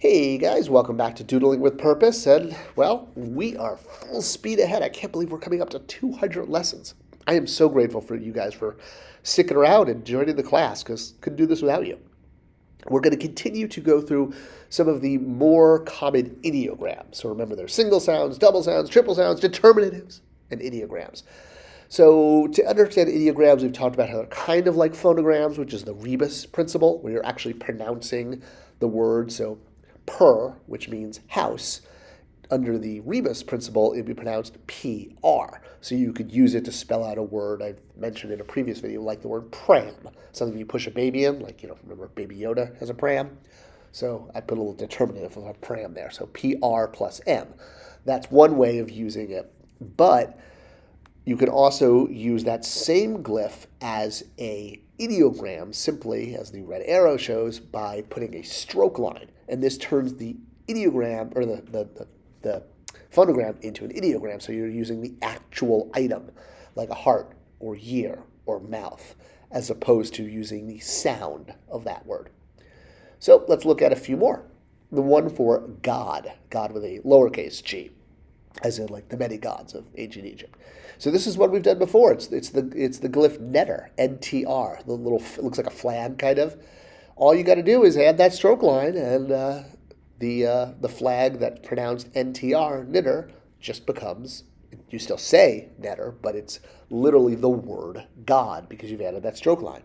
Hey guys, welcome back to Doodling with Purpose, and well, we are full speed ahead. I can't believe we're coming up to 200 lessons. I am so grateful for you guys for sticking around and joining the class, because couldn't do this without you. We're going to continue to go through some of the more common ideograms. So remember, there's single sounds, double sounds, triple sounds, determinatives, and ideograms. So to understand ideograms, we've talked about how they're kind of like phonograms, which is the rebus principle, where you're actually pronouncing the word. So per, which means house, under the rebus principle, it would be pronounced PR. So you could use it to spell out a word I've mentioned in a previous video, like the word pram, something you push a baby in, like, remember Baby Yoda has a pram? So I put a little determinative of a pram there. So PR plus M. That's one way of using it. But you can also use that same glyph as a ideogram, simply, as the red arrow shows, by putting a stroke line. And this turns the ideogram, or the phonogram, into an ideogram. So you're using the actual item, like a heart, or year, or mouth, as opposed to using the sound of that word. So let's look at a few more. The one for God, God with a lowercase g, as in like the many gods of ancient Egypt. So this is what we've done before. It's the glyph netter, NTR. The little, it looks like a flag kind of. All you got to do is add that stroke line, and the flag that's pronounced NTR, knitter, just becomes, you still say netter, but it's literally the word God because you've added that stroke line.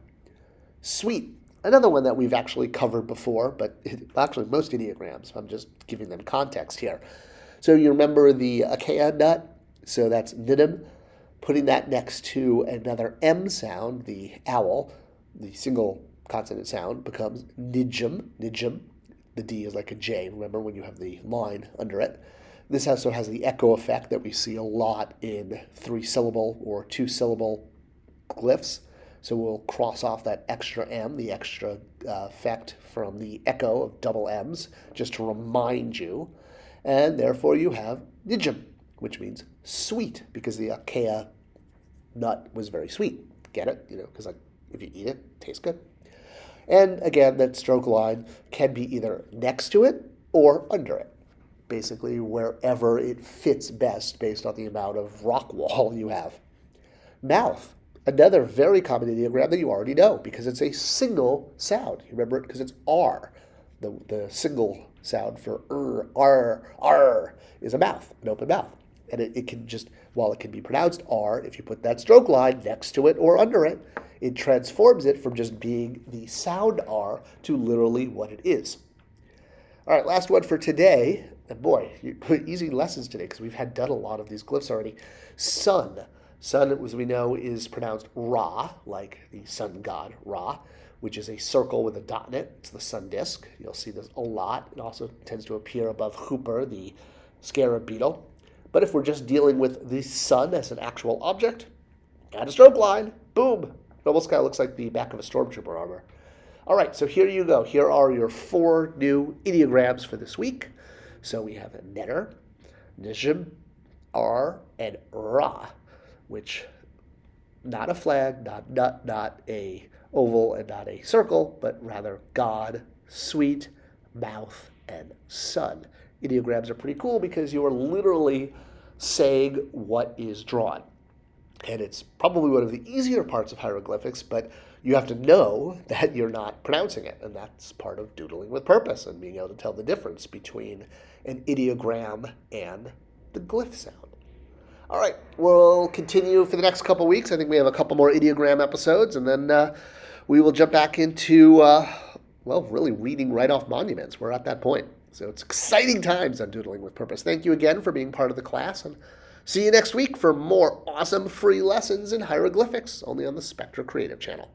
Sweet. Another one that we've actually covered before, but actually most ideograms. I'm just giving them context here. So you remember the acacia nut? So that's nidim. Putting that next to another M sound, the owl, the single consonant sound, becomes nijum. Nijum. The D is like a J, remember, when you have the line under it. This also has the echo effect that we see a lot in 3-syllable or 2-syllable glyphs. So we'll cross off that extra M, the extra effect from the echo of double M's, just to remind you. And therefore you have nijum, which means sweet, because the acacia nut was very sweet. Get it? Because like if you eat it, it tastes good. And again, that stroke line can be either next to it or under it, basically wherever it fits best based on the amount of rock wall you have. Mouth, another very common ideogram that you already know because it's a single sound. You remember it because it's R. The single sound for R is a mouth, an open mouth. And it can just, while it can be pronounced R, if you put that stroke line next to it or under it, it transforms it from just being the sound R to literally what it is. All right, last one for today. And boy, easy lessons today because we've done a lot of these glyphs already. Sun. Sun, as we know, is pronounced Ra, like the sun god Ra, which is a circle with a dot in it. It's the sun disk. You'll see this a lot. It also tends to appear above Hooper, the scarab beetle. But if we're just dealing with the sun as an actual object, add a stroke line. Boom. It almost kind of looks like the back of a stormtrooper armor. All right, so here you go. Here are your 4 new ideograms for this week. So we have a netter, nijum, R, and Ra, which not a flag, not nut, not a oval, and not a circle, but rather God, sweet, mouth, and sun. Ideograms are pretty cool because you are literally saying what is drawn. And it's probably one of the easier parts of hieroglyphics, but you have to know that you're not pronouncing it. And that's part of doodling with purpose and being able to tell the difference between an ideogram and the glyph sound. All right, we'll continue for the next couple weeks. I think we have a couple more ideogram episodes, and then we will jump back into, really reading right off monuments. We're at that point. So it's exciting times on Doodling with Purpose. Thank you again for being part of the class, and see you next week for more awesome free lessons in hieroglyphics, only on the Spector Creative channel.